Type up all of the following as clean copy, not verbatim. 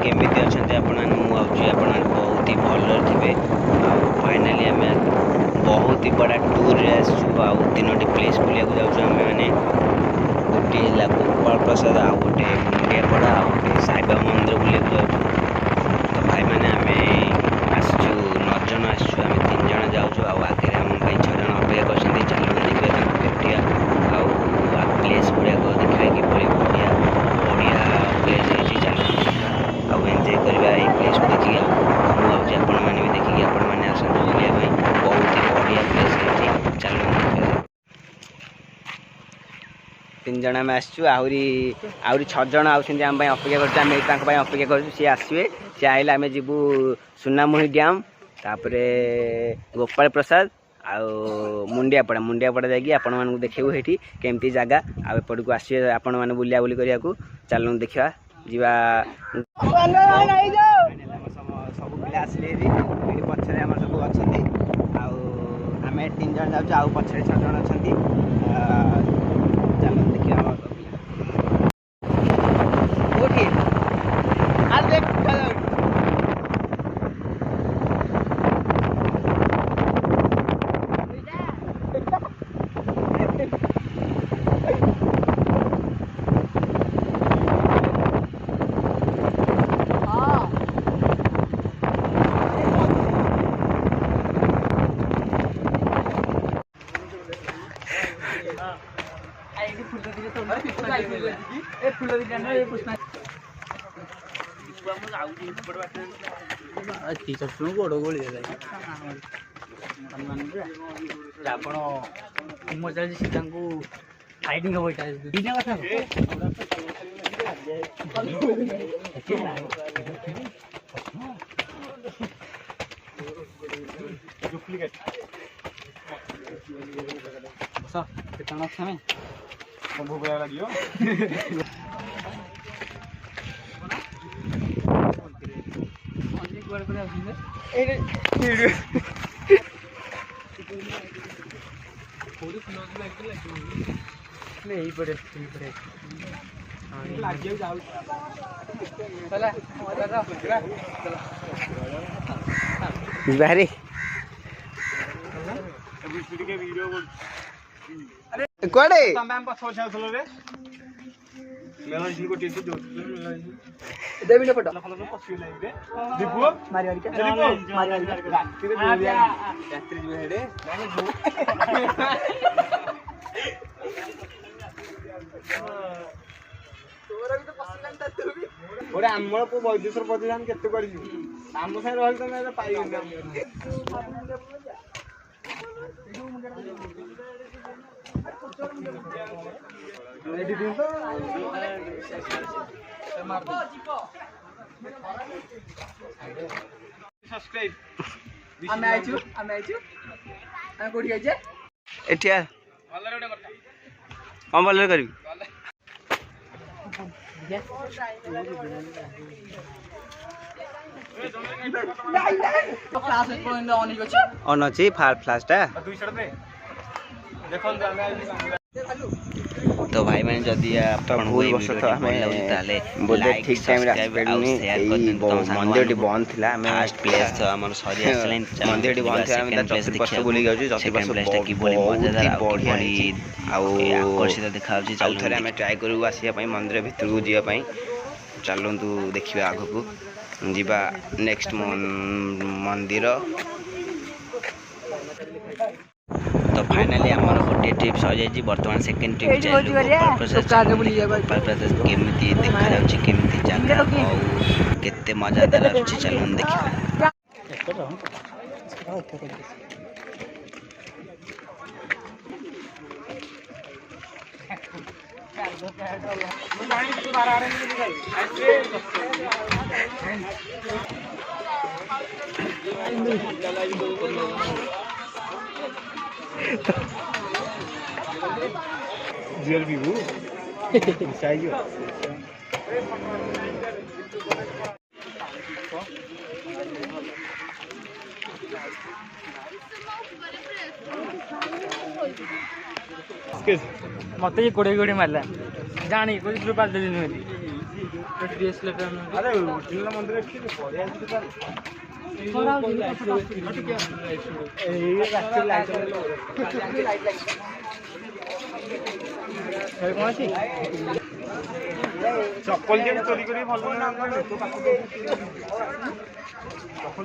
केमिति अच्छे आपण मुझे आप बहुत ही भल थे। फाइनाली आम बहुत ही बड़ा टूर तीनो प्लेस बुला जाऊँ आम मैंने गोटे है गोपाल प्रसाद आ गए मुंडियापड़ा आ गए साईबाबा मंदिर बुला जाऊँ। तो भाई मैंने आम आसचु 9 जन आसचु आम 3 जन जाऊँ आगे आम 6 जन अपेक्षा कर चलू देखिए केटिया प्लेस गुड़ाक देखा कि बढ़िया बढ़िया प्लेस है चलो आउ एंजॉय करवा ये प्लेस को देखिए मुझे आपण मैंने भी देखिए आपण मैंने आसतु बुलाया बहुत ही बढ़िया प्लेस है चलो 3 जन आम आसचु आहरी 6 जन आम अपेक्षा कर अपेक्षा कर सी आसवे सी आइले आम जीवु सुनामुही डैम तापर गोपाल प्रसाद मुंडियापड़ा मुंडियापड़ा जाकि आपण मानू देखू ये केमती जगह आपड़ को आसवे आपण मैंने बुला बुली करने चलू देखा जीवा सब पिला आसले पछरे आम सब अच्छा आम 3 जन जाऊँ पछरे 6 जन अच्छा चलो देखिए गोड़ गोली मजा फाइटिंग हम कथा भोग लगे बाहरी कड़े देवी फोटो आम को वैदेश्वर प्रतिदान के आम साइड रही तुम पाई कौन भल कर ऑन अच्छी फ्लाशटा तो भाई मैंने जदि बोले ठीक टाइम मंदिर बंद था फर्स्ट प्लेस तो आम सरी मंदिर बंद था चतुर्पार्श बुले आकर्षित देखा थे आम ट्राए करूँ आसपा मंदिर भितर को जावाई चलु देखा आग को जीवा नेक्स्ट मंदिर। तो फाइनाली आम गोटे ट्रिप सर बर्तमान सेकेंड ट्रिप केमी देखा केमी जगह केते मजादार आछी चलो देखा रियल व्यू चाहिए मत ये कोड़े कोड़े मारला जानी कोई ग्रुप आज दिन अरे उठिला मंदिर एक्चुअली पड़े आछि त चप्पल के चोरी करी भल ना चप्पल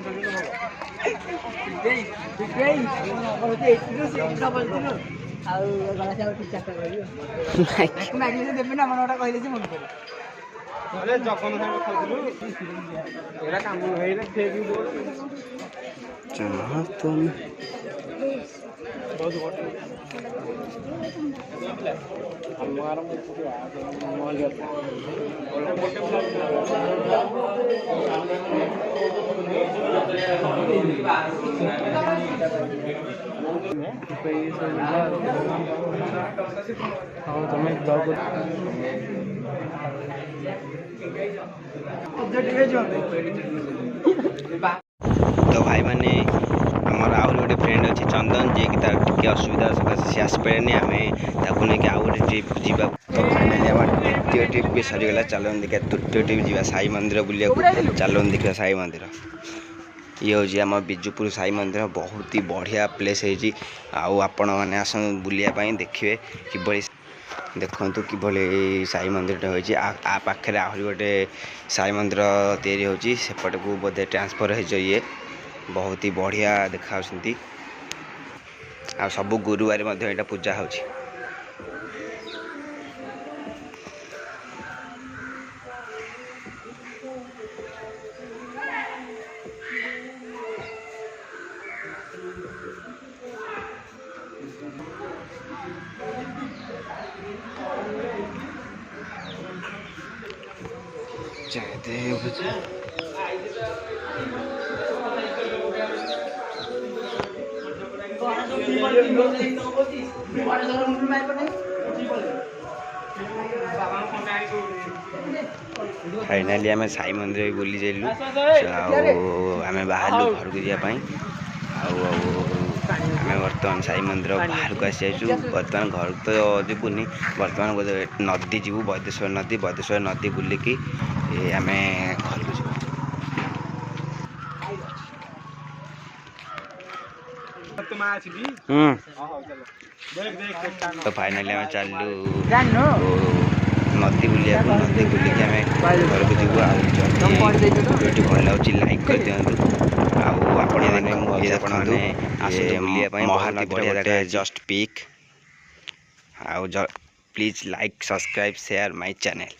चोरी अरे जगन साहब खाइलु एरा काम हेइले फेक बोल जहाँ तुम बहुत बड़ हमारा मोल तो भाई मैंने आमर आउ गोटे फ्रेंड अच्छी चंदन जी की तार टिके असुविधा सकाशे सी आसपे आम ताकू नहीं आउ गोटे ट्रिप जा तो फाइनाली आम द्वितीय ट्रिप भी सरीगला चलन देखा तृतीय ट्रिप जा साई मंदिर बुलिया चलन देखा साई मंदिर ये हूँ आम बिजुपुर साई मंदिर बहुत ही बढ़िया प्लेस है आपण मैंने आस बुलायापाई देखिए कि देखु कि साई मंदिर हो पाखे आहरी गोटे साई मंदिर तैयारी होपट को बोधे ट्रांसफर हो ये बहुत ही बढ़िया देखा आ सब गुरुवार यहाँ पूजा हो जयदेव फाइनाली आम साई मंदिर बुली जाइलु आम बाहर घर को जावाई आम बर्तमान साई मंदिर बाहर को आसी बर्तमान घर तो जीवनी बर्तमान नदी जीवु बदेश्वर नदी बुलिकी आम घर को जीव तो फाइनाली आम चलू नदी बुलिया नदी बुलिकी आम घर को जीव वीडियो भल लगे लाइक कर दिखाँ महानदी बढ़िया जगह just pick please like subscribe share my channel.